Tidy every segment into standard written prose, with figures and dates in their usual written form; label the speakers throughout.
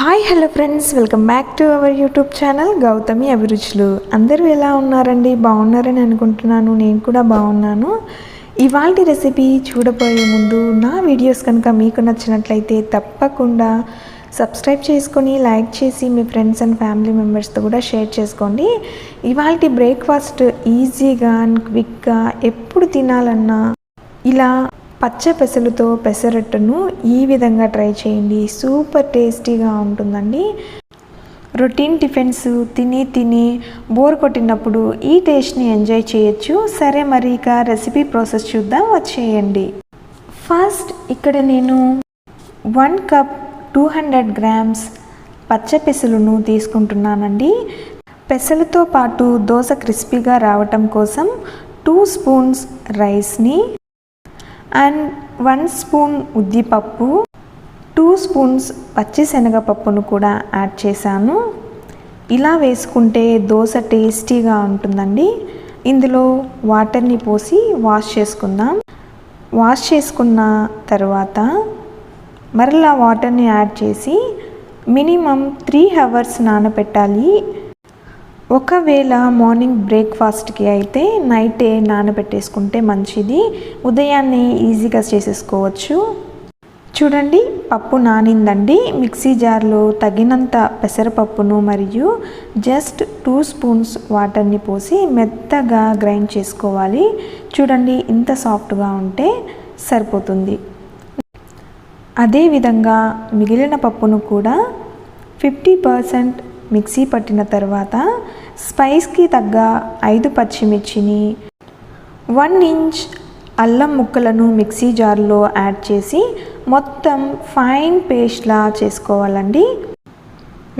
Speaker 1: Hi hello friends, welcome back to our YouTube channel Gautami అభిరుచులు. అందరూ ఎలా ఉన్నారండి? బాగున్నారని అనుకుంటున్నాను. నేను కూడా బాగున్నాను. ఇవాల్టి రెసిపీ చూడబోయే ముందు నా వీడియోస్ కనుక మీకు నచ్చినట్లయితే తప్పకుండా సబ్స్క్రైబ్ చేసుకొని లైక్ చేసి మీ ఫ్రెండ్స్ అండ్ ఫ్యామిలీ మెంబర్స్తో కూడా షేర్ చేసుకోండి. ఇవాల్టి బ్రేక్ఫాస్ట్ ఈజీగా అండ్ క్విక్గా ఎప్పుడు తినాలన్నా ఇలా పచ్చ పెసలతో పెసరట్టును ఈ విధంగా ట్రై చేయండి. సూపర్ టేస్టీగా ఉంటుందండి. రొటీన్ టిఫిన్స్ తిని బోర్ కొట్టినప్పుడు ఈ టేస్ట్ని ఎంజాయ్ చేయొచ్చు. సరే, మరి ఇక రెసిపీ ప్రాసెస్ చూద్దాం, వచ్చేయండి. ఫస్ట్ ఇక్కడ నేను 1 కప్ 200 గ్రామ్స్ పచ్చ పెసలను తీసుకుంటున్నానండి. పెసలతో పాటు దోశ క్రిస్పీగా రావటం కోసం 2 స్పూన్స్ రైస్ని అండ్ 1 స్పూన్ ఉద్దిపప్పు, 2 స్పూన్స్ పచ్చిశనగపప్పును కూడా యాడ్ చేశాను. ఇలా వేసుకుంటే దోశ టేస్టీగా ఉంటుందండి. ఇందులో వాటర్ని పోసి వాష్ చేసుకుందాం. వాష్ చేసుకున్న తర్వాత మరలా వాటర్ని యాడ్ చేసి మినిమం 3 అవర్స్ నానబెట్టాలి. ఒకవేళ మార్నింగ్ బ్రేక్ఫాస్ట్కి అయితే నైటే నానబెట్టేసుకుంటే మంచిది. ఉదయాన్నే ఈజీగా చేసేసుకోవచ్చు. చూడండి, పప్పు నానిందండి. మిక్సీ జార్లో తగినంత పెసరపప్పును మరియు జస్ట్ 2 స్పూన్స్ వాటర్ని పోసి మెత్తగా గ్రైండ్ చేసుకోవాలి. చూడండి, ఇంత సాఫ్ట్గా ఉంటే సరిపోతుంది. అదేవిధంగా మిగిలిన పప్పును కూడా 50% మిక్సీ పట్టిన తర్వాత స్పైస్కి తగ్గ 5 పచ్చిమిర్చిని 1 ఇంచ్ అల్లం ముక్కలను మిక్సీ జార్లో యాడ్ చేసి మొత్తం ఫైన్ పేస్ట్లా చేసుకోవాలండి.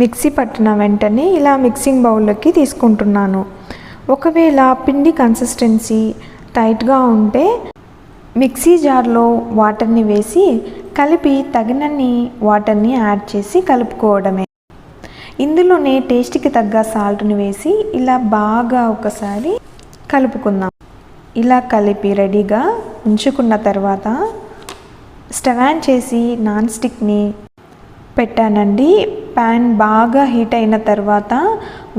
Speaker 1: మిక్సీ పట్టిన వెంటనే ఇలా మిక్సింగ్ బౌల్లోకి తీసుకుంటున్నాను. ఒకవేళ పిండి కన్సిస్టెన్సీ టైట్గా ఉంటే మిక్సీ జార్లో వాటర్ని వేసి కలిపి తగినన్ని వాటర్ని యాడ్ చేసి కలుపుకోవడమే. ఇందులోనే టేస్ట్కి తగ్గ సాల్ట్ని వేసి ఇలా బాగా ఒకసారి కలుపుకుందాం. ఇలా కలిపి రెడీగా ఉంచుకున్న తర్వాత స్టవ్ ఆన్ చేసి నాన్ స్టిక్ని పెట్టానండి. ప్యాన్ బాగా హీట్ అయిన తర్వాత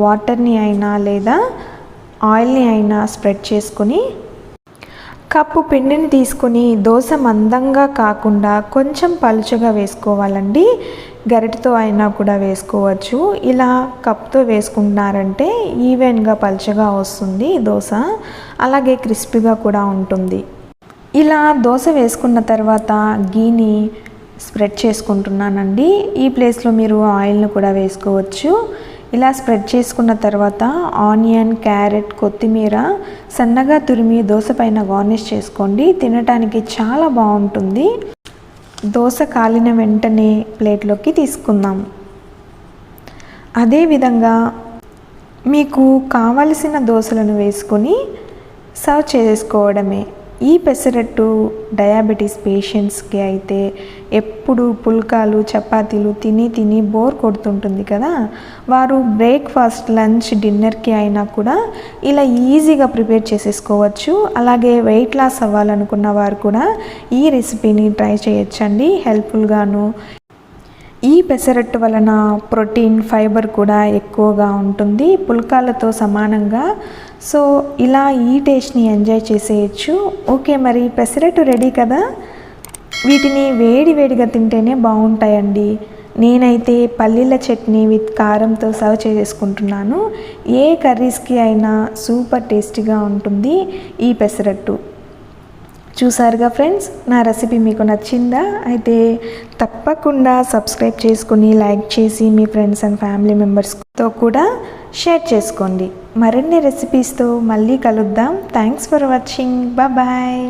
Speaker 1: వాటర్ని అయినా లేదా ఆయిల్ని అయినా స్ప్రెడ్ చేసుకొని కప్పు పిండిని తీసుకొని దోశ మందంగా కాకుండా కొంచెం పలుచగా వేసుకోవాలండి. గరిటతో అయినా కూడా వేసుకోవచ్చు. ఇలా కప్తో వేసుకుంటున్నారంటే ఈవెన్గా పలుచగా వస్తుంది దోశ, అలాగే క్రిస్పీగా కూడా ఉంటుంది. ఇలా దోశ వేసుకున్న తర్వాత గీని స్ప్రెడ్ చేసుకుంటున్నానండి. ఈ ప్లేస్లో మీరు ఆయిల్ని కూడా వేసుకోవచ్చు. ఇలా స్ప్రెడ్ చేసుకున్న తర్వాత ఆనియన్, క్యారెట్, కొత్తిమీర సన్నగా తురిమి దోశ పైన గార్నిష్ చేసుకోండి. తినడానికి చాలా బాగుంటుంది. దోశ కాలిన వెంటనే ప్లేట్లోకి తీసుకుందాం. అదేవిధంగా మీకు కావలసిన దోశలను వేసుకొని సర్వ్ చేసుకోవడమే. ఈ పెసరట్టు డయాబెటీస్ పేషెంట్స్కి అయితే ఎప్పుడు పుల్కాలు చపాతీలు తిని బోర్ కొడుతుంటుంది కదా, వారు బ్రేక్ఫాస్ట్, లంచ్, డిన్నర్కి అయినా కూడా ఇలా ఈజీగా ప్రిపేర్ చేసేసుకోవచ్చు. అలాగే వెయిట్ లాస్ అవ్వాలనుకున్న వారు కూడా ఈ రెసిపీని ట్రై చేయొచ్చండి. హెల్ప్ఫుల్గాను. ఈ పెసరట్టు వలన ప్రోటీన్, ఫైబర్ కూడా ఎక్కువగా ఉంటుంది పుల్కాలతో సమానంగా. సో ఇలా ఈ టేస్ట్ని ఎంజాయ్ చేసేయచ్చు. ఓకే, మరి పెసరట్టు రెడీ కదా. వీటిని వేడిగా తింటేనే బాగుంటాయండి. నేనైతే పల్లీల చట్నీ విత్ కారంతో సర్వ్ చేసుకుంటున్నాను. ఏ కర్రీస్కి అయినా సూపర్ టేస్టీగా ఉంటుంది ఈ పెసరట్టు. చూసారుగా ఫ్రెండ్స్, నా రెసిపీ మీకు నచ్చిందా? అయితే తప్పకుండా సబ్స్క్రైబ్ చేసుకుని లైక్ చేసి మీ ఫ్రెండ్స్ అండ్ ఫ్యామిలీ మెంబర్స్తో కూడా షేర్ చేసుకోండి. మరిన్ని రెసిపీస్తో మళ్ళీ కలుద్దాం. Thanks for watching. బాయ్.